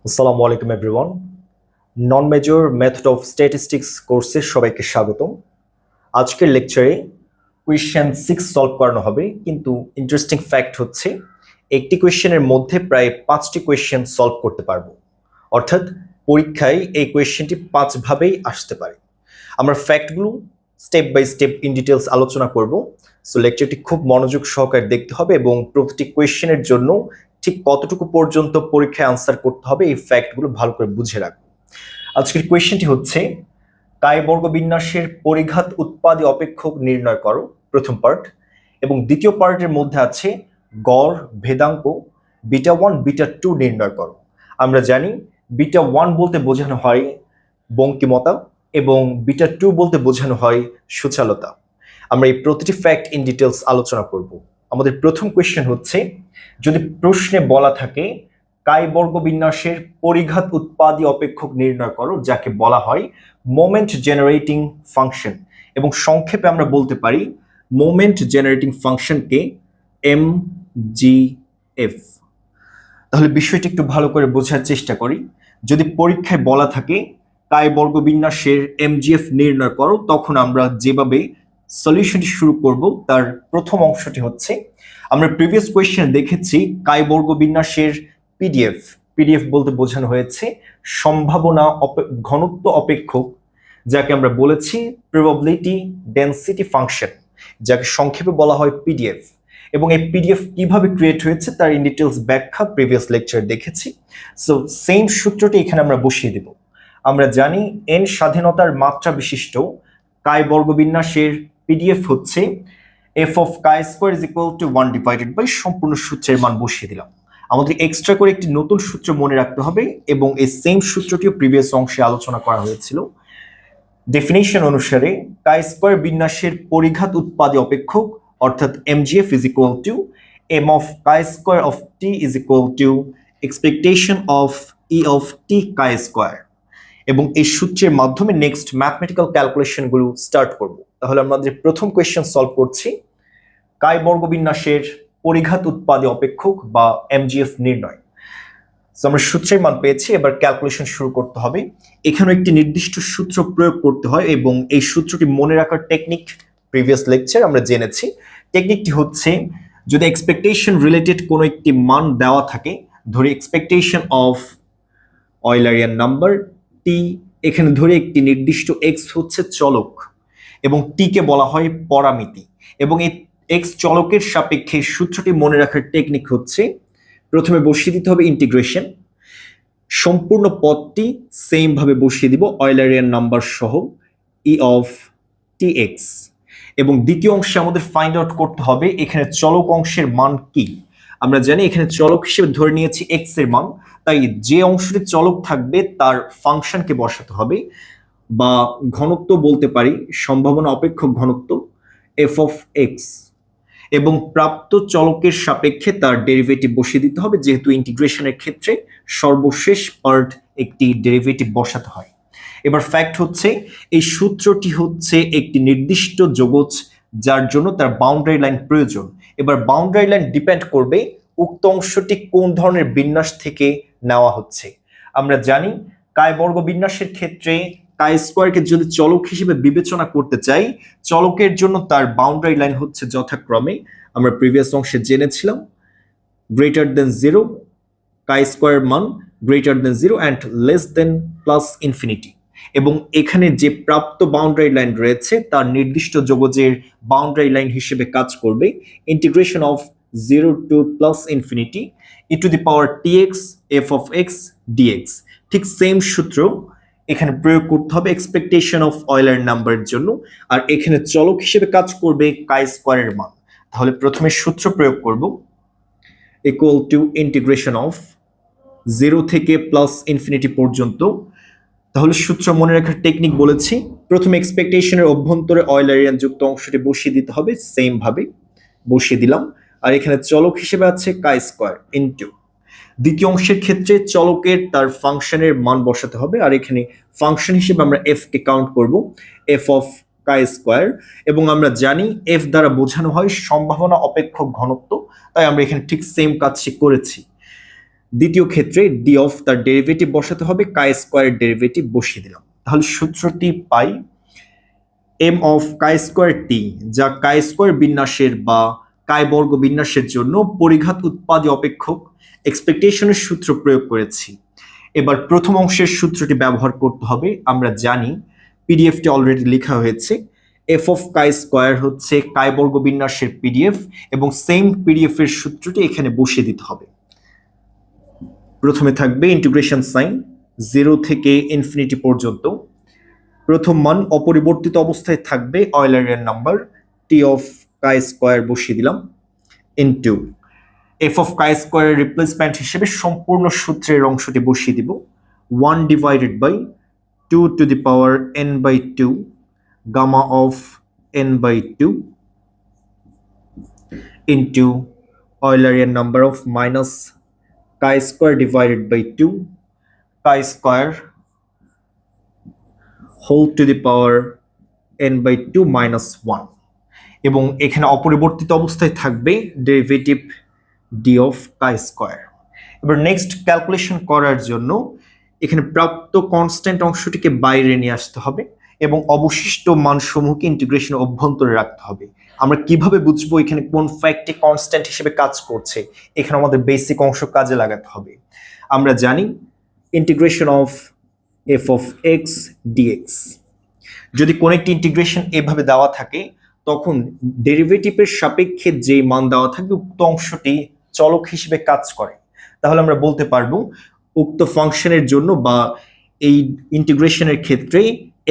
আসসালামু আলাইকুম everyone. Non major method of statistics কোর্সে সবাইকে স্বাগতম। আজকের লেকচারে কোয়েশ্চেন 6 সলভ করানো হবে, কিন্তু ইন্টারেস্টিং ফ্যাক্ট হচ্ছে একটি কোয়েশ্চেনের মধ্যে প্রায় 5টি কোয়েশ্চেন সলভ করতে পারবো। অর্থাৎ পরীক্ষায় এই কোয়েশ্চেনটি 5 ভাবেই আসতে পারে। আমরা ফ্যাক্টগুলো step by step in details আলোচনা করব। সো লেকচারটি খুব মনোযোগ সহকারে দেখতে হবে এবং প্রতিটি কোয়েশ্চেনের জন্য ঠিক কতটুকু পর্যন্ত পরীক্ষায় আনসার করতে হবে এই ফ্যাক্টগুলো ভালো করে বুঝে রাখবো। আজকের কোয়েশ্চেনটি হচ্ছে কায় বর্গ বিন্যাসের পরিঘাত উৎপাদী অপেক্ষক নির্ণয় করো, প্রথম পার্ট। এবং দ্বিতীয় পার্টের মধ্যে আছে গড় ভেদাঙ্ক বিটা 1 বিটা 2 নির্ণয় করো। আমরা জানি বিটা 1 বলতে বোঝানো হয় বঙ্কিমতা এবং বিটা 2 বলতে বোঝানো হয় সুচালতা। আমরা এই প্রতিটি ফ্যাক্ট ইন ডিটেলস আলোচনা করব। আমাদের প্রথম কোয়েশ্চেন হচ্ছে, যদি প্রশ্নে বলা থাকে কায় বর্গ বিন্যাসের পরিঘাত উৎপাদী অপেক্ষক নির্ণয় করো, যাকে বলা হয় মোমেন্ট জেনারেটিং ফাংশন, এবং সংক্ষেপে আমরা বলতে পারি মোমেন্ট জেনারেটিং ফাংশনকে MGF। তাহলে বিষয়টি একটু ভালো করে বোঝার চেষ্টা করি। যদি পরীক্ষায় বলা থাকে কায় বর্গ বিন্যাসের MGF নির্ণয় করো, তখন আমরা যেভাবে সলিউশনটি শুরু করব তার প্রথম অংশটি হচ্ছে, আমরা প্রিভিয়াস কোয়েশ্চেনে দেখেছি কায় বর্গ বিন্যাসের পিডিএফ পিডিএফ বলতে বোঝানো হয়েছে সম্ভাবনা ঘনত্ব অপেক্ষক, যাকে আমরা বলেছি প্রবাবিলিটি ডেনসিটি ফাংশন, যাকে সংক্ষেপে বলা হয় পিডিএফ। এবং এই পিডিএফ কিভাবে ক্রিয়েট হয়েছে তার ইন ডিটেলস ব্যাখ্যা প্রিভিয়াস লেকচার দেখেছি। সো সেম সূত্রটি এখানে আমরা বসিয়ে দেব। আমরা জানি এন স্বাধীনতার মাত্রা বিশিষ্ট কায় বর্গ বিন্যাসের পিডিএফ হচ্ছে f of chi square is equal to 1 divided by সম্পূর্ণ সূত্রের মান বসিয়ে দিলাম। আমাদের এক্সট্রা করে একটি নতুন সূত্র মনে রাখতে হবে, এবং এই সেম সূত্রটিও প্রিভিয়াস অংশে আলোচনা করা হয়েছিল। ডেফিনেশন অনুসারে কাই স্কোয়ার বিন্যাসের পরিঘাত উৎপাদী অপেক্ষক অর্থাৎ MGF is equal to m of chi square of t is equal to expectation of e of t chi square. এবং এই সূত্রের মাধ্যমে নেক্সট ম্যাথমেটিক্যাল ক্যালকুলেশনগুলো স্টার্ট করব। তাহলে আমাদের প্রথম কোয়েশ্চেন সলভ করছি, কায় বর্গ বিন্যাসের পরিঘাত উৎপাদী অপেক্ষক বা MGF নির্ণয়। আমরা সূত্রের মান পেয়েছি, এবার ক্যালকুলেশন শুরু করতে হবে। এখানে একটি নির্দিষ্ট সূত্র প্রয়োগ করতে হয় এবং এই সূত্রটি মনে রাখার টেকনিক প্রিভিয়াস লেকচার আমরা জেনেছি। টেকনিকটি হচ্ছে, যদি এক্সপেকটেশন রিলেটেড কোনো একটি মান দেওয়া থাকে, ধরি এক্সপেকটেশন অফ অয়লারিয়ান নাম্বার টি, এখানে ধরে একটি নির্দিষ্ট এক্স হচ্ছে চলক এবং টিকে বলা হয় পরামিতি, এবং এই এক্স চলকের সাপেক্ষে সূত্রটি মনে রাখার টেকনিক হচ্ছে, প্রথমে বসিয়ে দিতে হবে ইন্টিগ্রেশন, সম্পূর্ণ পদটি সেম ভাবে বসিয়ে দিব অয়লারিয়ান নাম্বার সহ ই অফ টি এক্স। এবং দ্বিতীয় অংশে আমাদের ফাইন্ড আউট করতে হবে এখানে চলক অংশের মান কি। আমরা জানি এখানে চলক হিসেবে ধরে নিয়েছি এক্স এর মান, তাই যে অংশটি চলক থাকবে তার ফাংশনকে বসাতে হবে, বা ঘনত্ব বলতে পারি, সম্ভাবনা অপেক্ষক ঘনত্ব এফ অফ এক্স, এবং প্রাপ্ত চলকের সাপেক্ষে তার ডেরিভেটিভ বসিয়ে দিতে হবে, যেহেতু ইন্টিগ্রেশনের ক্ষেত্রে সর্বশেষ পার্ট একটি ডেরিভেটিভ বসাতে হয়। এবার ফ্যাক্ট হচ্ছে, এই সূত্রটি হচ্ছে একটি নির্দিষ্ট যোগজ, যার জন্য তার বাউন্ডারি লাইন প্রয়োজন। এবার বাউন্ডারি লাইন ডিপেন্ড করবে উক্ত অংশটি কোন ধরনের বিন্যাস থেকে নেওয়া হচ্ছে। আমরা জানি কায় বর্গ বিন্যাসের ক্ষেত্রে কাই স্কোয়ারকে যদি চলক হিসেবে বিবেচনা করতে চাই, চলকের জন্য তার বাউন্ডারি লাইন হচ্ছে যথাক্রমে, আমরা প্রিভিয়াস অংশে জেনেছিলাম, গ্রেটার দেন 0 কাই স্কোয়ার মান greater than 0 and less than plus infinity. এবং এখানে যে প্রাপ্ত বাউন্ডারি লাইন রয়েছে তার নির্দিষ্ট যোগজের বাউন্ডারি লাইন হিসেবে কাজ করবে integration of 0 to plus infinity e to the power tx f of x dx. ঠিক সেম সূত্র এখানে প্রয়োগ করতে হবে এক্সপেকটেশন অফ অয়লার নাম্বারের জন্য, আর এখানে চলক হিসেবে কাজ করবে কাই স্কোয়ারের মান। তাহলে প্রথমে সূত্র প্রয়োগ করব, ইকুয়াল টু ইন্টিগ্রেশন অফ 0 থেকে প্লাস ইনফিনিটি পর্যন্ত। তাহলে সূত্র মনে রাখার টেকনিক বলেছি, প্রথমে এক্সপেকটেশনের অভ্যন্তরে অয়লারিয়ান যুক্ত অংশটি বসিয়ে দিতে হবে, সেম ভাবে বসিয়ে দিলাম। আর এখানে চলক হিসেবে আছে কাই স্কোয়ার ইনটু, দ্বিতীয় অংশের ক্ষেত্রে চলকের তার ফাংশনের মান বসাতে হবে, আর এখানে ফাংশন হিসেবে আমরা এফ কে কাউন্ট করব, এফ অফ কাই স্কোয়ার। এবং আমরা জানি এফ দ্বারা বোঝানো হয় সম্ভাবনা অপেক্ষক ঘনত্ব, তাই আমরা এখানে ঠিক সেম কাজটি করেছি। দ্বিতীয় ক্ষেত্রে ডি অফ তার ডেরিভেটিভ বসাতে হবে, কাই স্কোয়ারের ডেরিভেটিভ বসিয়ে দিলাম। তাহলে সূত্রটি পাই এম অফ কাই স্কোয়ার টি, যা কাই স্কোয়ার বিন্যাসের বা কাই বর্গ বিন্যাসের জন্য পরিঘাত উৎপাদী অপেক্ষক এক্সপেকটেশনের সূত্র প্রয়োগ করেছি। এবার প্রথম অংশের সূত্রটি ব্যবহার করতে হবে। আমরা জানি পিডিএফটি অলরেডি লেখা হয়েছে, এফ অফ কাই স্কোয়ার হচ্ছে কাই বর্গ বিন্যাসের পিডিএফ, এবং সেম পিডিএফ এর সূত্রটি এখানে বসিয়ে দিতে হবে। প্রথমে থাকবে ইন্টিগ্রেশন সাইন 0 থেকে ইনফিনিটি পর্যন্ত। প্রথম মান অপরিবর্তিত অবস্থায় থাকবে অয়লারিয়ান নাম্বার টি অফ কাই স্কোয়ার বসিয়ে দিলাম, ইনটু এফ অফ কাই স্কোয়ারের রিপ্লেসমেন্ট হিসেবে সম্পূর্ণ সূত্রের অংশটি বসিয়ে দিব, 1 divided by 2 to the power n by 2 gamma of n by 2 into Eulerian number of minus chi square divided by 2 chi square whole to the power n by 2 minus 1, এবং এখানে অপরিবর্তিত অবস্থায় থাকবে derivative d of chi square. এবার next calculation করার জন্য এখানে প্রাপ্ত কনস্ট্যান্ট অংশটিকে বাইরে নিয়ে আসতে হবে এবং অবশিষ্ট মানসমূহকে ইন্টিগ্রেশনের অভ্যন্তরে রাখতে হবে। আমরা কিভাবে বুঝবো এখানে কোন ফ্যাক্টটি কনস্ট্যান্ট হিসেবে কাজ করছে? এখানে আমাদের বেসিক অংশ কাজে লাগাতে হবে। আমরা জানি integration of f of x dx, যদি কোন একটি ইন্টিগ্রেশন এভাবে দেওয়া থাকে তখন ডেরিভেটিভের সাপেক্ষে যে মান দেওয়া থাকবে উক্ত অংশটি চলক হিসেবে কাজ করে। তাহলে আমরা বলতে পারবো উক্ত ফাংশনের জন্য বা এই ইন্টিগ্রেশনের ক্ষেত্রে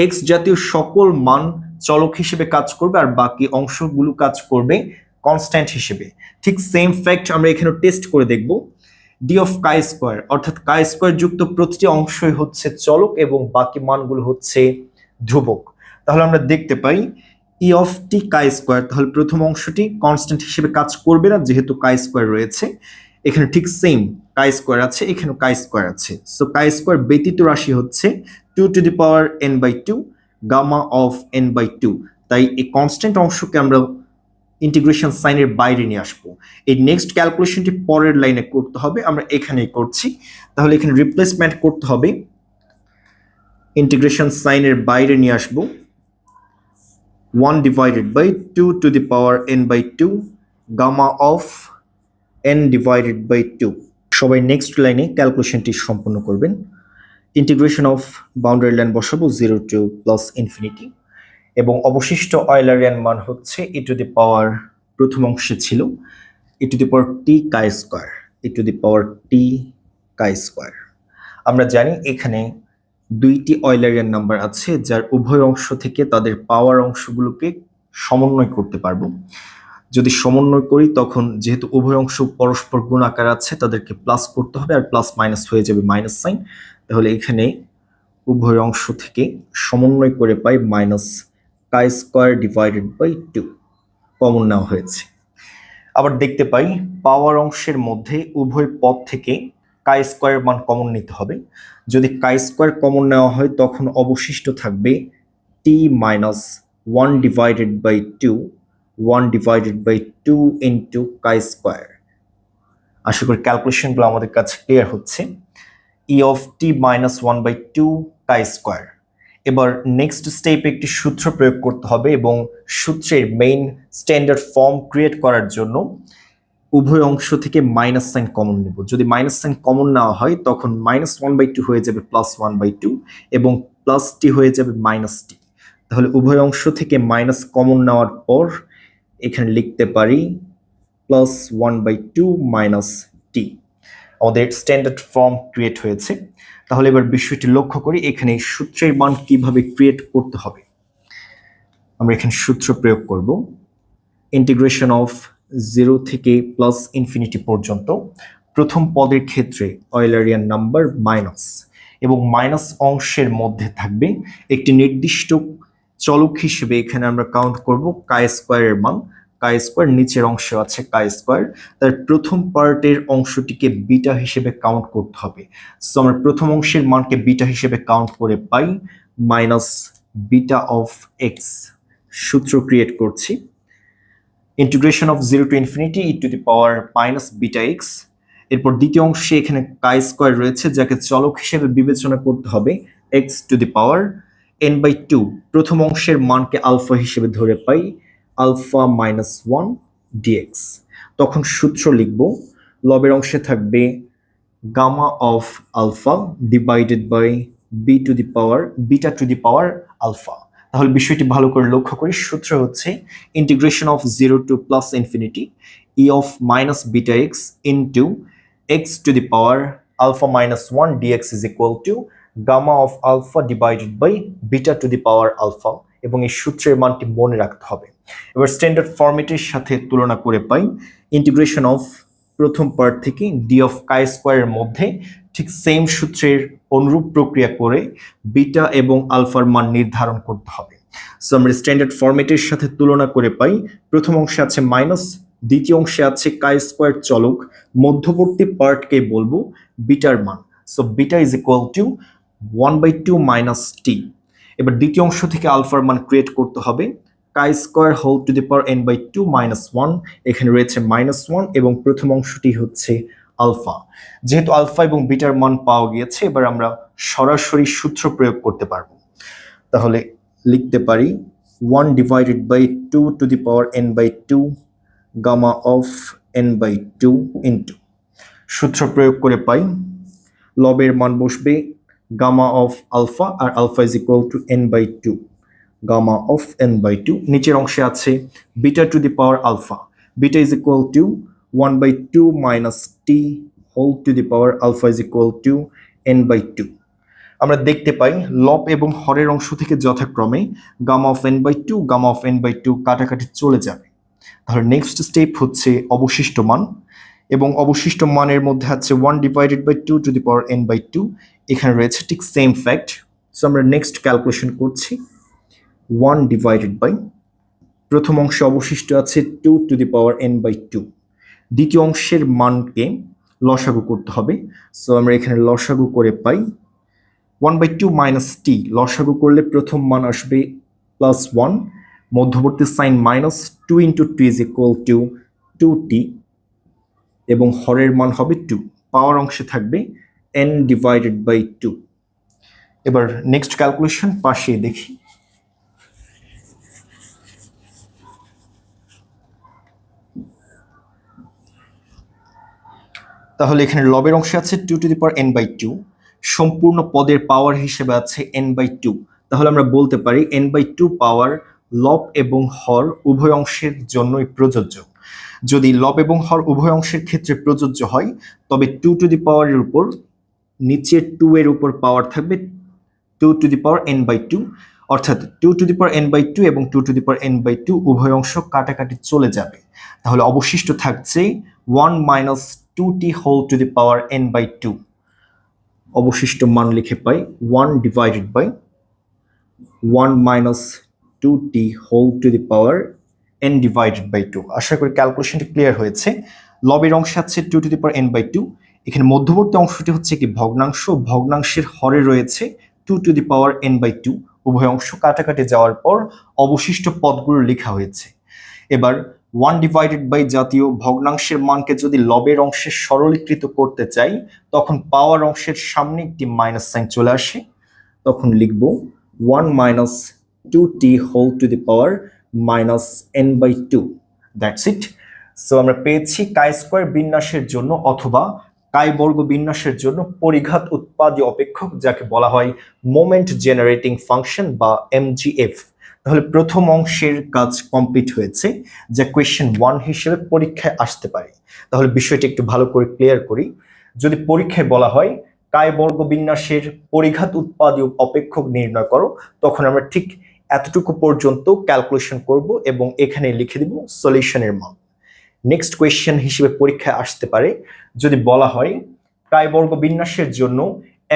এক্স জাতীয় সকল মান চলক হিসেবে কাজ করবে আর বাকি অংশগুলো কাজ করবে কনস্ট্যান্ট হিসেবে। ঠিক সেম ফ্যাক্ট আমরা এখানে টেস্ট করে দেখব। ডি অফ কাই স্কোয়ার অর্থাৎ কাই স্কোয়ার যুক্ত প্রতিটি অংশই হচ্ছে চলক এবং বাকি মানগুলো হচ্ছে ধ্রুবক। তাহলে আমরা দেখতে পাই ই অফ টি কাই স্কোয়ার, তাহলে প্রথম অংশটি কনস্ট্যান্ট হিসেবে কাজ করবে না যেহেতু কাই স্কোয়ার রয়েছে। এখানে ঠিক সেম কাই স্কোয়ার আছে, এখানে কাই স্কোয়ার আছে, সো কাই স্কোয়ার ব্যতীত রাশি হচ্ছে 2 to the power n by 2 gamma of n by 2। তাই এই কনস্ট্যান্ট অংশকে আমরা ইন্টিগ্রেশন সাইনের বাইরে নিয়ে আসবো। এই নেক্সট ক্যালকুলেশনটি পরের লাইনে করতে হবে, আমরা এখানেই করছি। তাহলে এখানে রিপ্লেসমেন্ট করতে হবে, ইন্টিগ্রেশন সাইনের বাইরে নিয়ে আসবো 1 divided by 2 to the power n by 2 gamma of n divided by 2। সবাই নেক্সট লাইনে ক্যালকুলেশনটি সম্পন্ন করবেন। ইন্টিগ্রেশন অফ বাউন্ডারি লাইন বসাবো 0 টু প্লাস ইনফিনিটি, এবং অবশিষ্ট অয়লারিয়ান মান হচ্ছে ই টু দি পাওয়ার, প্রথম অংশে ছিল e to the power t chi square, e to the power t chi square. আমরা জানি এখানে দুইটি অয়লারিয়ান নাম্বার আছে যার উভয় অংশ থেকে তাদের পাওয়ার অংশগুলোকে সমন্বয় করতে পারবো। যদি সমন্বয় করি তখন যেহেতু উভয় অংশ পরস্পর গুণাকার আছে তাদেরকে প্লাস করতে হবে আর প্লাস মাইনাস হয়ে যাবে মাইনাস সাইন। তাহলে এখানে উভয় অংশ থেকে সমন্বয় করে pi minus chi square divided by 2, common নেওয়া হয়েছে। আবার দেখতে পাই পাওয়ার অংশের মধ্যে উভয় পদ থেকে কাই স্কোয়ারের মান কমন নিতে হবে। যদি কাই স্কোয়ার কমন নেওয়া হয় তখন অবশিষ্ট থাকবে t minus 1 divided by 2, 1 divided by 2 into chi square. আশা করি ক্যালকুলেশনগুলো আমাদের কাছে ক্লিয়ার হচ্ছে। E of t minus 1 by 2 chi square. এবার নেক্সট স্টেপে একটি সূত্র প্রয়োগ করতে হবে এবং সূত্রের মেইন স্ট্যান্ডার্ড ফর্ম ক্রিয়েট করার জন্য উভয় অংশ থেকে মাইনাস সাইন কমন নেব। যদি মাইনাস সাইন কমন নেওয়া হয় তখন মাইনাস 1 বাই 2 হয়ে যাবে প্লাস 1 বাই 2 এবং প্লাস টি হয়ে যাবে মাইনাস টি। তাহলে উভয় অংশ থেকে মাইনাস কমন নেওয়ার পর এখানে লিখতে পারি প্লাস 1 বাই 2 মাইনাস টি। আমাদের স্ট্যান্ডার্ড ফর্ম ক্রিয়েট হয়েছে। তাহলে এবার বিষয়টি লক্ষ্য করি এখানে সূত্রের মান কিভাবে ক্রিয়েট করতে হবে। আমরা এখানে সূত্র প্রয়োগ করব। ইন্টিগ্রেশন অফ 0 থেকে প্লাস ইনফিনিটি পর্যন্ত প্রথম পদের ক্ষেত্রে অয়লারিয়ান নাম্বার মাইনাস, এবং মাইনাস অংশের মধ্যে থাকবে একটি নির্দিষ্ট চলক হিসেবে এখানে আমরা কাউন্ট করব কাই স্কোয়ারের মান। কাই স্কোয়ার নিচের অংশে আছে কাই স্কোয়ার, তার প্রথম পার্টের অংশটিকে বিটা হিসেবে কাউন্ট করতে হবে। সো আমরা প্রথম অংশের মানকে বিটা হিসেবে কাউন্ট করে pi minus beta of x. সূত্র ক্রিয়েট করছি, integration of 0 to infinity e to the power minus beta x, এরপর দ্বিতীয় অংশে এখানে কাই স্কোয়ার রয়েছে, যাকে চলক হিসেবে বিবেচনা করতে হবে x to the power n/2। প্রথম অংশের মানকে আলফা হিসেবে ধরে পাই আলফা মাইনাস 1 ডিএক্স। তখন সূত্র লিখব, লবের অংশে থাকবে gamma of alpha divided by beta to the power alpha. তাহলে বিষয়টি ভালো করে লক্ষ্য করি। সূত্র হচ্ছে integration of 0 to plus infinity e of minus beta x into x to the power alpha minus 1 dx is equal to gamma of alpha divided by beta to the power alpha. এবং এই সূত্রের মানটি মনে রাখতে হবে। এবার standard ফরম্যাটের সাথে তুলনা করে পাই ইন্টিগ্রেশন অফ প্রথম পার্ট থেকে ডি অফ কাই স্কোয়ারের মধ্যে ঠিক সেম সূত্রের অনুরূপ প্রক্রিয়া করে বিটা এবং আলফার মান নির্ধারণ করতে হবে। সো আমরা স্ট্যান্ডার্ড ফরম্যাটের সাথে তুলনা করে পাই প্রথম অংশে আছে মাইনাস, দ্বিতীয় অংশে আছে কাই স্কোয়ার চলক, মধ্যবর্তী পার্টকে বলবো বিটার মান। So beta is equal to 1/2 minus t. এবার দ্বিতীয় অংশ থেকে আলফার মান ক্রিয়েট করতে হবে chi square whole to the power n/2 minus 1। এখানে রয়েছে মাইনাস 1 এবং প্রথম অংশটি হচ্ছে আলফা। যেহেতু আলফা এবং বিটার মান পাওয়া গিয়েছে, এবার আমরা সরাসরি সূত্র প্রয়োগ করতে পারবো। তাহলে লিখতে পারি 1 divided by 2 to the power n/2 gamma of n/2 into, সূত্র প্রয়োগ করে পাই লবের মান বসবে গামা অফ আলফা, আর alpha is equal to n/2 gamma of n/2। নিচের অংশে আছে beta to the power alpha, beta is equal to 1/2 minus t whole to the power alpha is equal to n/2। আমরা দেখতে পাই লব এবং হরের অংশ থেকে যথাক্রমে gamma of n/2 gamma of n/2 কাটাকাটি চলে যাবে। তাহলে নেক্সট স্টেপ হচ্ছে অবশিষ্ট মান, এবং অবশিষ্ট মানের মধ্যে আছে 1 divided by 2 to the power n/2। এখানে রয়েছে ঠিক সেম ফ্যাক্ট। সো আমরা নেক্সট ক্যালকুলেশন করছি 1 ডিভাইডেড বাই, প্রথম অংশে অবশিষ্ট আছে 2 টু দি পাওয়ার n/2। দ্বিতীয় অংশের মানকে লসাগু করতে হবে। সো আমরা এখানে লসাগু করে পাই 1/2 মাইনাস টি। লসাগু করলে প্রথম মান আসবে প্লাস 1, মধ্যবর্তী sign minus 2 into t is equal to 2t, এবং হরের মান হবে 2। পাওয়ার অংশে থাকবে n ডিভাইডেড বাই 2। এবার নেক্সট ক্যালকুলেশন পাশে দেখি। তাহলে এখানে লবের অংশে আছে 2 টু দি পাওয়ার n/2, সম্পূর্ণ পদের পাওয়ার হিসেবে আছে n/2। তাহলে আমরা বলতে পারি n/2 পাওয়ার লব এবং হর উভয় অংশের জন্যই প্রযোজ্য। যদি লব এবং হর উভয় অংশের ক্ষেত্রে প্রযোজ্য হয়, তবে 2 টু দি পাওয়ারের উপর নিচের 2 এর উপর পাওয়ার থাকবে 2 টু দি পাওয়ার n/2, অর্থাৎ 2 টু দি পাওয়ার n/2 এবং 2 টু দি পাওয়ার n/2 উভয় অংশ কাটাকাটি চলে যাবে। তাহলে অবশিষ্ট থাকছে 1 minus 2t whole to the power n/2। অবশিষ্ট মান লিখে পাই 1 divided by 1 minus 2t whole to the power n divided by 2। আশা করি ক্যালকুলেশনটি ক্লিয়ার হয়েছে। লবের অংশে আছে 2 টু দি পাওয়ার n/2, এখানে মধ্যবর্তী অংশটি হচ্ছে কি ভগ্নাংশ, ভগ্নাংশের হরে রয়েছে 2 টু দি পাওয়ার n/2। উভয় অংশ কাটাকাটি যাওয়ার পর অবশিষ্ট পদগুলো লেখা হয়েছে। এবার 1 ডিভাইডেড বাই জাতীয় ভগ্নাংশের মানকে যদি লবের অংশে সরলীকৃত করতে চাই, তখন পাওয়ার অংশের সামনে একটি মাইনাস সাইন চলে আসে। তখন লিখব 1 minus 2t whole to the power minus n/2। That's it. So আমরা পেয়েছি কাই স্কোয়ার বিন্যাসের জন্য অথবা কাই বর্গ বিন্যাসের জন্য পরিঘাত উৎপাদী অপেক্ষক, যাকে বলা হয় মোমেন্ট জেনারেটিং ফাংশন বা MGF। তাহলে প্রথম অংশের কাজ কমপ্লিট হয়েছে, যা কোয়েশ্চেন 1 হিসেবে পরীক্ষায় আসতে পারে। তাহলে বিষয়টি একটু ভালো করে ক্লিয়ার করি। যদি পরীক্ষায় বলা হয় কাই বর্গ বিন্যাসের পরিঘাত উৎপাদী অপেক্ষক নির্ণয় করো, তখন আমরা ঠিক এতটুকু পর্যন্ত ক্যালকুলেশন করব এবং এখানে লিখে দিব সলিউশনের মান। নেক্সট কোয়েশ্চেন হিসেবে পরীক্ষায় আসতে পারে যদি বলা হয় কাই বর্গ বিন্যাসের জন্য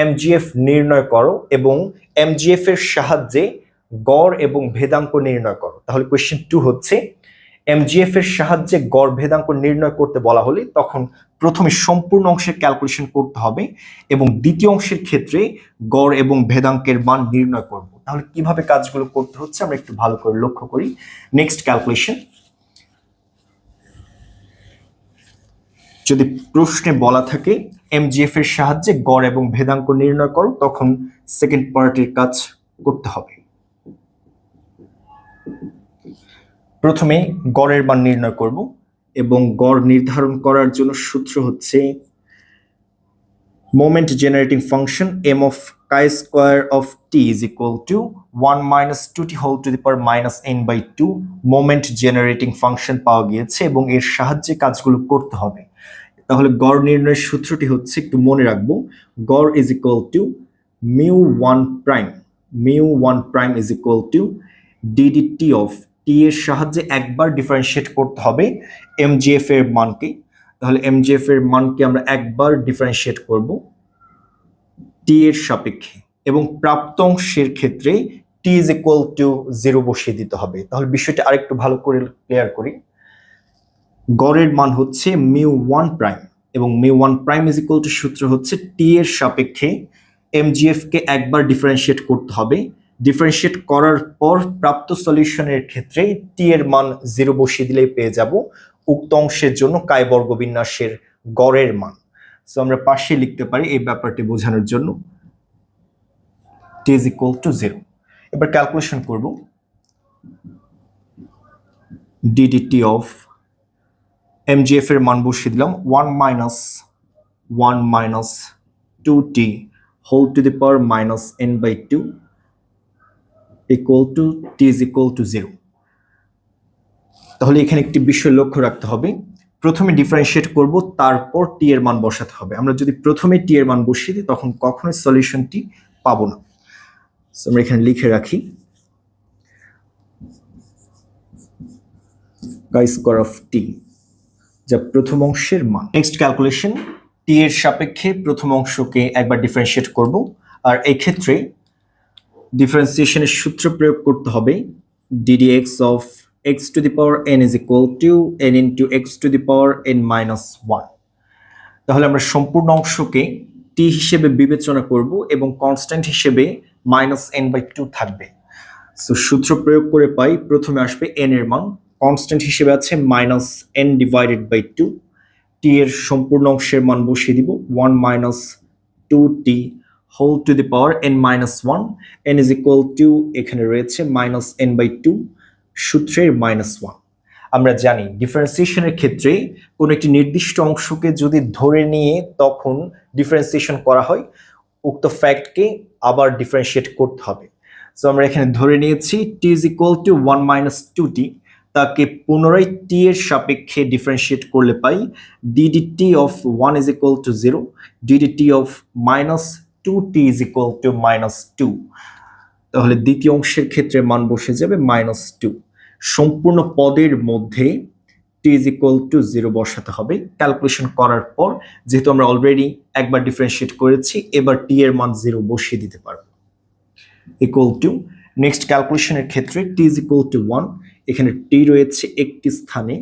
MGF নির্ণয় করো এবং MGF এর সাহায্যে গড় এবং ভেদাঙ্ক নির্ণয় করো। তাহলে কোয়েশ্চেন 2 হচ্ছে MGF এর সাহায্যে গড় ভেদাঙ্ক নির্ণয় করতে বলা হলে তখন প্রথমে সম্পূর্ণ অংশের ক্যালকুলেশন করতে হবে এবং দ্বিতীয় অংশের ক্ষেত্রে গড় এবং ভেদাঙ্কের মান নির্ণয় করব। তাহলে কিভাবে কাজগুলো করতে হচ্ছে আমরা একটু ভালো করে লক্ষ্য করি। নেক্সট ক্যালকুলেশন যদি প্রশ্নে বলা থাকে এমজিএফ এর সাহায্যে গড় এবং ভেদাঙ্ক নির্ণয় করো, তখন সেকেন্ড পার্টের কাজ করতে হবে। প্রথমে গড়ের মান নির্ণয় করব এবং গড় নির্ধারণ করার জন্য সূত্র হচ্ছে moment generating function m of chi square of t is equal to 1 minus 2t whole to the power minus n by 2 moment generating function পাওয়া গিয়েছে এবং এর সাহায্যে কাজগুলো করতে হবে। তাহলে গড় নির্ণয়ের সূত্রটি হচ্ছে, একটু মনে রাখবো, গড় is equal to mu1 prime is equal to ddt of t এর সাহায্যে একবার ডিফারেন্সিয়েট করতে হবে mgf এর মানকে। তাহলে mgf এর মানকে আমরা একবার ডিফারেন্সিয়েট করব t এর সাপেক্ষে এবং প্রাপ্ত অংশের ক্ষেত্রে t is equal to 0 বসিয়ে দিতে হবে। তাহলে বিষয়টা আরেকটু ভালো করে ক্লিয়ার করি। গড়ের মান হচ্ছে mu1 প্রাইম এবং mu1 prime is equal to সূত্র হচ্ছে t এর সাপেক্ষে mgf কে একবার ডিফারেন্সিয়েট করতে হবে। ডিফারেন্সিয়েট করার পর প্রাপ্ত সলিউশনের ক্ষেত্রে t এর মান 0 বসিয়ে দিলেই পেয়ে যাব উক্ত অংশের জন্য কাই বর্গবিন্যাসের গড়ের মান। সো আমরা পাশে লিখতে পারি এই ব্যাপারটি বোঝানোর জন্য t is equal to 0। এবার ক্যালকুলেশন করব ddt of mgf এর মান বসিয়ে দিলাম 1 minus 2t whole to the power minus n by 2 equal to t is equal to 0। তাহলে এখানে একটি বিষয় লক্ষ্য রাখতে হবে, প্রথমে ডিফারেন্সিয়েট করব, তারপর টি এর মান বসাতে হবে। আমরা যদি প্রথমে টি এর মান বসিয়ে দিই তখন কখনোই সলিউশনটি পাবো না। সো আমরা এখানে লিখে রাখি কাই স্কয়ার অফ টি, যা প্রথম অংশের মান। নেক্সট ক্যালকুলেশন, টি এর সাপেক্ষে প্রথম অংশকে একবার ডিফারেন্সিয়েট করব, আর এই ক্ষেত্রে ডিফারেন্সিয়েশনের সূত্র প্রয়োগ করতে হবে ddx of x to the power n is equal to n into x to the power n minus 1। তাহলে আমরা সম্পূর্ণ অংশকে t হিসেবে বিবেচনা করব এবং কনস্ট্যান্ট হিসেবে -n/2 থাকবে। সো সূত্র প্রয়োগ করে পাই, প্রথমে আসবে n এর মান, কনস্ট্যান্ট হিসেবে আছে -n/2, t এর সম্পূর্ণ অংশের মান বসিয়ে দিব 1 minus 2t whole to the power n minus 1, n is equal to এখানে রয়েছে -n/2 সূত্রের -1। আমরা জানি ডিফারেন্সিয়েশনের ক্ষেত্রে কোনো একটি নির্দিষ্ট অংশকে যদি ধরে নিয়ে তখন ডিফারেন্সিয়েশন করা হয়, উক্ত ফ্যাক্টকে আবার ডিফারেন্সিয়েট করতে হবে। সো আমরা এখানে ধরে নিয়েছি t is equal to 1 minus 2t, তাকে পুনরায় t এর সাপেক্ষে ডিফারেন্সিয়েট করলে পাই ddt of 1 is equal to 0, ddt of minus 2t is equal to -2। তাহলে দ্বিতীয় অংশের ক্ষেত্রে মান বসে যাবে -2। সম্পূর্ণ পদের মধ্যে t is equal to 0 বসাতে হবে। ক্যালকুলেশন করার পর যেহেতু আমরা অলরেডি একবার ডিফারেন্সিয়েট করেছি, এবার t এর মান 0 বসিয়ে দিতে পারবো। ইকুয়াল টু, নেক্সট ক্যালকুলেশনের ক্ষেত্রে t is equal to 1, এখানে t রয়েছে একটি স্থানে,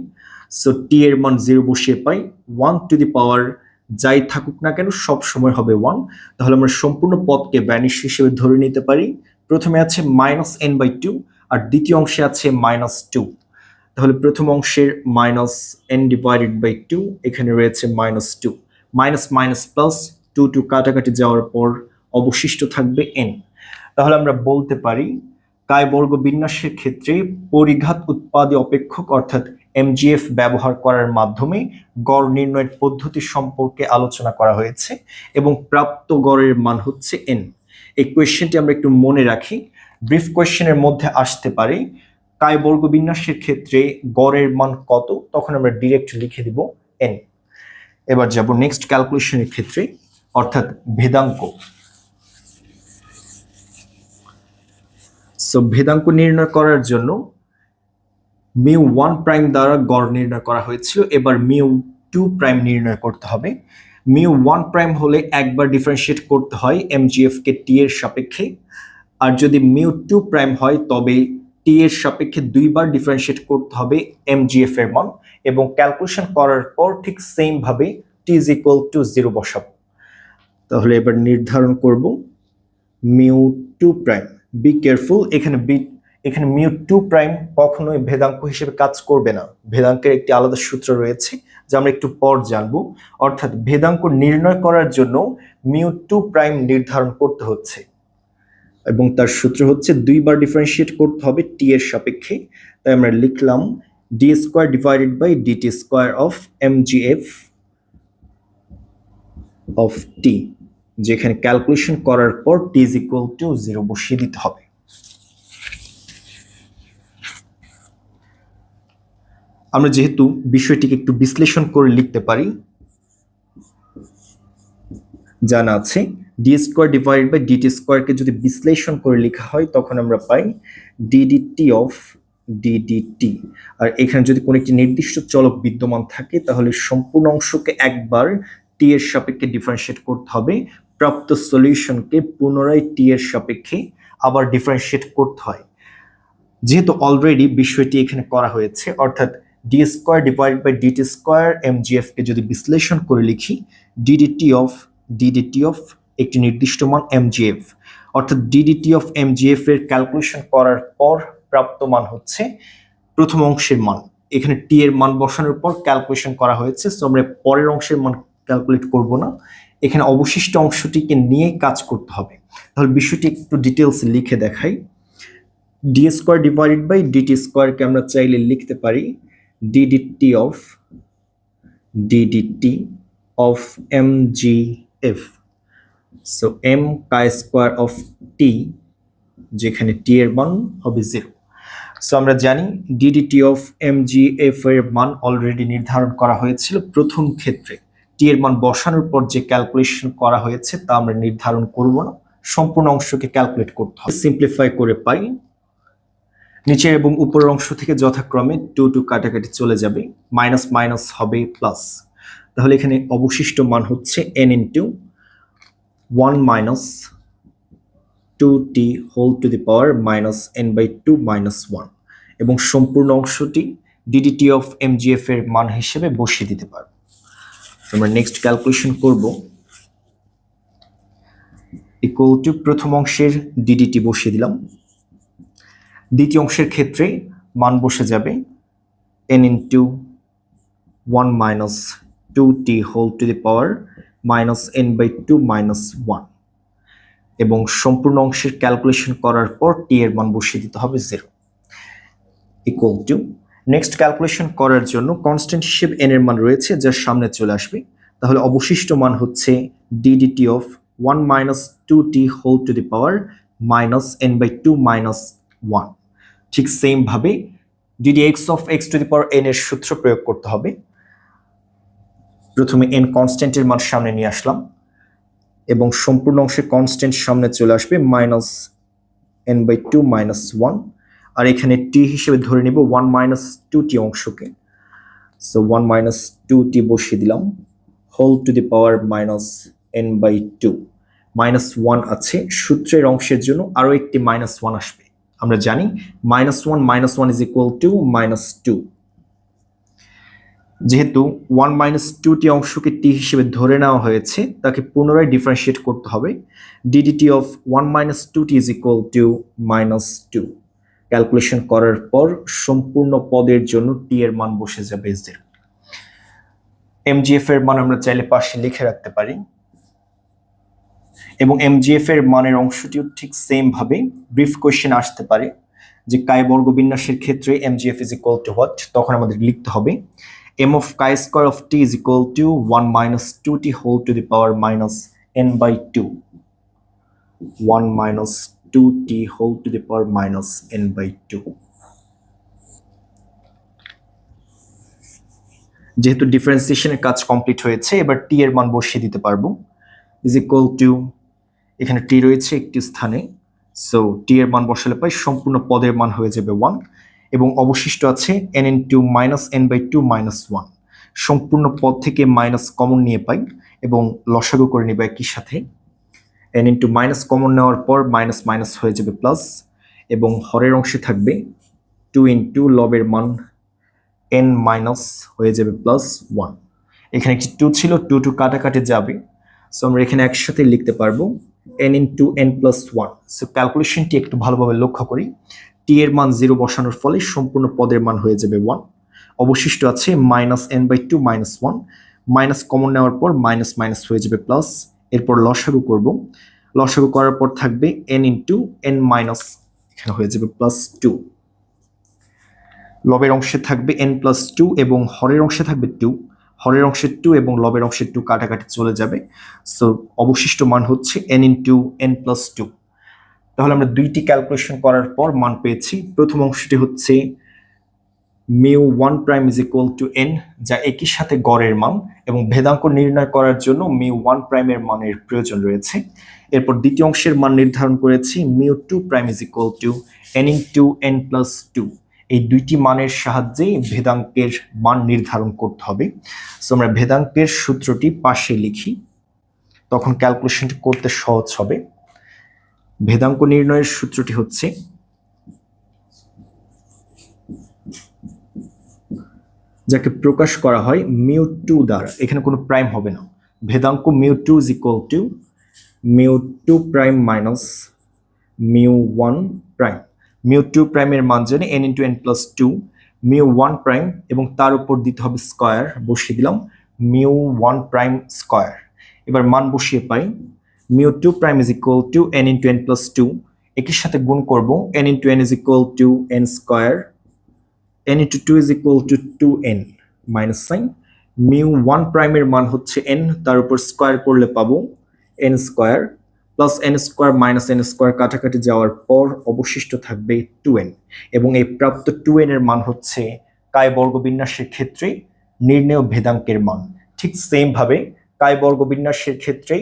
সো t এর মান 0 বসিয়ে পাই 1 to the power যাই থাকুক না কেন সব সময় হবে 1। তাহলে আমরা সম্পূর্ণ পদকে ভ্যানিশ হিসেবে ধরে নিতে পারি। প্রথমে আছে -n/2 আর দ্বিতীয় অংশে আছে -2। তাহলে প্রথম অংশের -n/2, এখানে রয়েছে -2, মাইনাস প্লাস 2 কাটাকাটি যাওয়ার পর অবশিষ্ট থাকবে n। তাহলে আমরা বলতে পারি কাই বর্গ বিন্যাসের ক্ষেত্রে পরিঘাত উৎপাদী অপেক্ষক অর্থাৎ এমজিএফ ব্যবহার করার মাধ্যমে গড় নির্ণয়ের পদ্ধতি সম্পর্কে আলোচনা করা হয়েছে এবং প্রাপ্ত গড়ের মান হচ্ছে n। এই কোয়েশ্চেনটি আমরা একটু মনে রাখি, ব্রিফ কোয়েশ্চেনের মধ্যে আসতে পারে কাই বর্গ বিন্যাসের ক্ষেত্রে গড়ের মান কত, তখন আমরা ডিরেক্ট লিখে দিব n। এবার যাব নেক্সট ক্যালকুলেশনের ক্ষেত্রে, অর্থাৎ ভেদাঙ্ক। সো ভেদাঙ্ক নির্ণয় করার জন্য mu1 প্রাইম দ্বারা গড় নির্ণয় করা হয়েছিল, এবার mu2 প্রাইম নির্ণয় করতে হবে। mu1 প্রাইম হলে একবার ডিফারেন্সিয়েট করতে হয় mgf কে t এর সাপেক্ষে, আর যদি mu2 প্রাইম হয় তবে t এর সাপেক্ষে দুইবার ডিফারেন্সিয়েট করতে হবে mgf এর মান, এবং ক্যালকুলেশন করার পর ঠিক সেম ভাবে t is equal to 0 বসাবো। তাহলে এবার নির্ধারণ করব mu2 প্রাইম। বি কেয়ারফুল, এখানে এখানে মিউ টু প্রাইম কখনোই ভেদাঙ্ক হিসেবে কাজ করবে না। ভেদাঙ্কের একটি আলাদা সূত্র রয়েছে যা আমরা একটু পর জানবো। অর্থাৎ ভেদাঙ্ক নির্ণয় করার জন্য মিউ টু প্রাইম নির্ধারণ করতে হচ্ছে, এবং তার সূত্র হচ্ছে 2বার ডিফারেন্সিয়েট করতে হবে টি এর সাপেক্ষে। তাই আমরা লিখলাম d square divided by dt square of MGF of t, যেখানে ক্যালকুলেশন করার পর টি ইজ ইকুয়াল টু 0 বসিয়ে দিতে হবে। আমরা যেহেতু বিষয়টিকে একটু বিশ্লেষণ করে লিখতে পারি, জানা আছে d square divided by dt স্কোয়ারকে যদি বিশ্লেষণ করে লেখা হয় তখন আমরা পাই ডিডিটি অফ ডিডিটি। আর এখানে যদি কোনো একটি নির্দিষ্ট চলক বিদ্যমান থাকে তাহলে সম্পূর্ণ অংশকে একবার টি এর সাপেক্ষে ডিফারেন্সিয়েট করতে হবে, প্রাপ্ত সলিউশনকে পুনরায় টি এর সাপেক্ষে আবার ডিফারেন্সিয়েট করতে হয়। যেহেতু অলরেডি বিষয়টি এখানে করা হয়েছে, অর্থাৎ d square divided by dt square MGF কে যদি বিশ্লেষণ করে লিখি ডিডিটি অফ একটি নির্দিষ্ট মান এমজিএফ, অর্থাৎ ডিডিটি অফ এমজিএফ এর ক্যালকুলেশন করার পর প্রাপ্ত মান হচ্ছে প্রথম অংশের মান। এখানে টি এর মান বসানোর পর ক্যালকুলেশন করা হয়েছে, সো আমরা পরের অংশের মান ক্যালকুলেট করব না, এখানে অবশিষ্ট অংশটিকে নিয়ে কাজ করতে হবে। তাহলে বিষয়টি একটু ডিটেলস লিখে দেখাই। D square divided by dt স্কোয়ারকে আমরা চাইলে লিখতে পারি d dt of MGF, so m chi square of t, যেখানে টি এর মান হবে 0। সো আমরা জানি ডিডিটি অফ এমজিএফ এর মান অলরেডি নির্ধারণ করা হয়েছিল প্রথম ক্ষেত্রে। টি এর মান বসানোর পর যে ক্যালকুলেশন করা হয়েছে তা আমরা নির্ধারণ করব না, সম্পূর্ণ অংশকে ক্যালকুলেট করতে হবে। সিম্পলিফাই করে পাই নিচের এবং উপরের অংশ থেকে যথাক্রমে 2 কাটাকাটি চলে যাবে, মাইনাস মাইনাস হবে প্লাস। তাহলে এখানে অবশিষ্ট মান হচ্ছে n into 1 minus 2t whole to the power minus n by 2 minus 1, এবং সম্পূর্ণ অংশটি ডিডিটি অফ এমজিএফ এর মান হিসেবে বসিয়ে দিতে পারবো। আমরা নেক্সট ক্যালকুলেশন করব, ইকুয়াল টু প্রথম অংশের ডিডিটি বসিয়ে দিলাম, দ্বিতীয় অংশের ক্ষেত্রে মান বসে যাবে n into 1 minus 2t whole to the power minus n by 2 minus 1, এবং সম্পূর্ণ অংশের ক্যালকুলেশন করার পর টি এর মান বসিয়ে দিতে হবে 0, ইকুয়াল টু নেক্সট ক্যালকুলেশন করার জন্য কনস্ট্যান্ট হিসেবে n এর মান রয়েছে যা সামনে চলে আসবে। তাহলে অবশিষ্ট মান হচ্ছে DDT of 1 minus 2t whole to the power minus n by 2 minus 1। ঠিক সেম ভাবে ddx of x to the power n এর সূত্র প্রয়োগ করতে হবে। প্রথমে n কনস্ট্যান্টের মান সামনে নিয়ে আসলাম, এবং সম্পূর্ণ অংশে কনস্ট্যান্ট সামনে চলে আসবে মাইনাস n বাই 2 মাইনাস 1, আর এখানে t হিসেবে ধরে নিব 1 মাইনাস 2t অংশকে, সো 1 মাইনাস 2t বসিয়ে দিলাম whole to the power minus n by 2 minus 1 আছে, সূত্রের অংশের জন্য আরো একটি মাইনাস 1 আসবে। আমরা জানি -1 ইজ ইকুয়াল টু -2। যেহেতু 1 মাইনাস 2টি অংশকে টি হিসেবে ধরে নেওয়া হয়েছে, তাকে পুনরায় ডিফারেন্সিয়েট করতে হবে। ডিডিটি অফ 1 মাইনাস 2টি ইজ ইকুয়াল টু -2। ক্যালকুলেশন করার পর সম্পূর্ণ পদের জন্য টি এর মান বসে যাবে 0। এমজিএফ এর মান আমরা চাইলে পাশে লিখে রাখতে পারি, এবং এমজিএফ এর মানের অংশটিও ঠিক সেম ভাবে ব্রিফ কোশ্চেন আসতে পারে যে কাই বর্গ বিন্যাসের ক্ষেত্রে এমজিএফ ইজ ইকুয়াল টু হোয়াট। তখন আমাদের লিখতে হবে m of chi square of t is equal to 1 minus 2t whole to the power minus n by 2, 1 minus 2t whole to the power minus n by 2। যেহেতু ডিফারেন্সিয়েশনের কাজ complete হয়েছে, এবার t এর মান বসিয়ে দিতে পারবো, is equal to এখানে t রয়েছে একটি স্থানে, সো t এর মান বসালে পাই সম্পূর্ণ পদের মান হয়ে যাবে 1, এবং অবশিষ্ট আছে n into minus n by 2 minus 1। সম্পূর্ণ পদ থেকে মাইনাস কমন নিয়ে পাই এবং লসাগু করে নিব একই সাথে। n ইন্টু মাইনাস কমন নেওয়ার পর মাইনাস মাইনাস হয়ে যাবে প্লাস, এবং হরের অংশে থাকবে 2 ইন্টু লবের মান n মাইনাস হয়ে যাবে প্লাস 1। এখানে একটি 2 ছিল, 2 কাটাকাটি যাবে, সো আমরা এখানে একসাথে লিখতে পারবো n into n plus 1। So ক্যালকুলেশনটি একটু ভালোভাবে লক্ষ্য করি। t টি এর মান 0 বসানোর ফলে সম্পূর্ণ পদের মান হয়ে যাবে 1। অবশিষ্ট আছে -n/2 -1, মাইনাস কমন নেওয়ার পর মাইনাস মাইনাস হয়ে যাবে প্লাস। এরপর লসাগু করব, লসাগু করার পর থাকবে n ইন্টু n মাইনাস, এখানে হয়ে যাবে +2। লবের অংশে থাকবে n+2 এবং হরের অংশে থাকবে 2, হরের অংশে 2 এবং লবের অংশে 2 কাটাকাটি চলে যাবে। সো অবশিষ্ট মান হচ্ছে n ইন্টু n+2। তাহলে আমরা দুইটি ক্যালকুলেশন করার পর মান পেয়েছি। প্রথম অংশটি হচ্ছে μ1' ইজ ইকুয়াল টু n, যা একই সাথে গড়ের মান, এবং ভেদাঙ্ক নির্ণয় করার জন্য μ1' এর মানের প্রয়োজন রয়েছে। এরপর দ্বিতীয় অংশের মান নির্ধারণ করেছি μ2' is equal to n into n+2। এই দুইটি মানের সাহায্যে ভেদাঙ্কের মান নির্ধারণ করতে হবে। সো আমরা ভেদাঙ্কের সূত্রটি পাশে লিখি, তখন ক্যালকুলেশনটি করতে সহজ হবে। ভেদাঙ্ক নির্ণয়ের সূত্রটি হচ্ছে যাকে প্রকাশ করা হয় μ2 দ্বারা, এখানে কোনো প্রাইম হবে না। ভেদাঙ্ক μ2 ইজ ইকুয়াল টু μ2' মাইনাস μ1'। μ2' এর মান জানি n ইন্টু n+2, μ1' এবং তার উপর দিতে হবে স্কয়ার, বসিয়ে দিলাম μ1' স্কয়ার। এবার মান বসিয়ে পাই μ2' is equal to n into n+2, একের সাথে গুণ করব n into n is equal to n square, n into 2 is equal to 2n minus sign. μ1' এর মান হচ্ছে n, তার উপর স্কয়ার করলে পাবো n square plus n square minus n square কাটাকাটি যাওয়ার পর অবশিষ্ট থাকবে 2n, এবং এই প্রাপ্ত 2n এর মান হচ্ছে কায় বর্গ বিন্যাসের ক্ষেত্রে নির্ণেয় ভেদাঙ্কের মান। ঠিক সেম ভাবে কায় বর্গ বিন্যাসের ক্ষেত্রে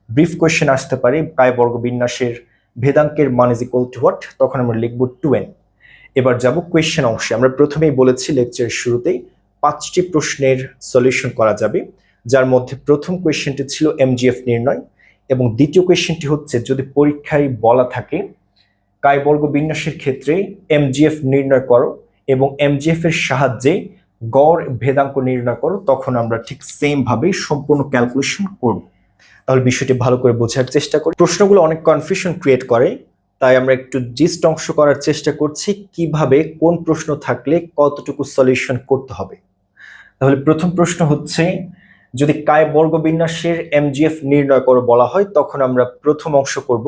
ব্রিফ কোয়েশ্চেন আসতে পারে, কায় বর্গ বিন্যাসের ভেদাঙ্কের মান ইজ ইকুয়াল টু হোয়াট, তখন আমরা লিখব 2n। এবার যাব কোয়েশ্চেন অংশে। আমরা প্রথমেই বলেছি লেকচারের শুরুতেই 5টি প্রশ্নের সলিউশন করা যাবে, যার মধ্যে প্রথম কোয়েশ্চেনটি ছিল এমজিএফ নির্ণয়, এবং দ্বিতীয় কোয়েশ্চেনটি হচ্ছে যদি পরীক্ষায় বলা থাকে কায় বর্গ বিন্যাসের ক্ষেত্রে এমজিএফ নির্ণয় করো এবং এমজিএফ এর সাহায্যে গড় ভেদাঙ্ক নির্ণয় করো, তখন আমরা ঠিক সেম ভাবে সম্পূর্ণ ক্যালকুলেশন করব। তাহলে বিষয়টি ভালো করে বোঝার চেষ্টা করি। প্রশ্নগুলো অনেক কনফিউশন ক্রিয়েট করে, তাই আমরা একটু জিস্ট অংশ করার চেষ্টা করছি কিভাবে কোন প্রশ্ন থাকলে কতটুকু সলিউশন করতে হবে। তাহলে প্রথম প্রশ্ন হচ্ছে যদি কায় বর্গ বিন্যাসের এমজিএফ নির্ণয় করো বলা হয়, তখন আমরা প্রথম অংশ করব।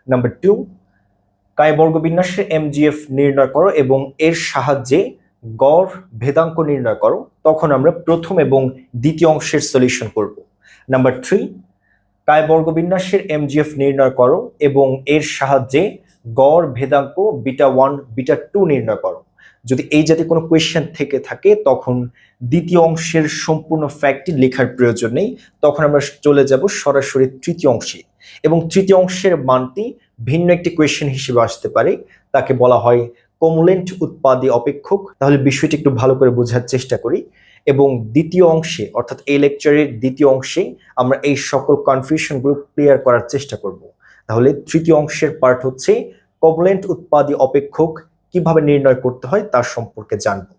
নাম্বার 2, কায় বর্গ বিন্যাসের এমজিএফ নির্ণয় করো এবং এর সাহায্যে গড় ভেদাঙ্ক নির্ণয় করো, তখন আমরা প্রথম এবং দ্বিতীয় অংশের সলিউশন করব। নাম্বার 3, কায় বর্গ বিন্যাসের এমজিএফ নির্ণয় করো এবং এর সাহায্যে গড় ভেদাঙ্ক β1 β2 নির্ণয় করো। যদি এই জাতীয় কোনো কোয়েশ্চেন থেকে থাকে তখন দ্বিতীয় অংশের সম্পূর্ণ ফ্যাক্টটি লেখার প্রয়োজন নেই, তখন আমরা চলে যাব সরাসরি তৃতীয় অংশে, এবং তৃতীয় অংশের মানটি ভিন্ন একটি কোয়েশ্চেন হিসেবে আসতে পারে, তাকে বলা হয় কমুলেন্ট উৎপাদী অপেক্ষক। তাহলে বিষয়টি একটু ভালো করে বোঝার চেষ্টা করি, এবং দ্বিতীয় অংশে অর্থাৎ এই লেকচারের দ্বিতীয় অংশে আমরা এই সকল কনফিউশনগুলো ক্লিয়ার করার চেষ্টা করব। তাহলে তৃতীয় অংশের পার্ট হচ্ছে কমুলেন্ট উৎপাদী অপেক্ষক কিভাবে নির্ণয় করতে হয় তার সম্পর্কে জানবো।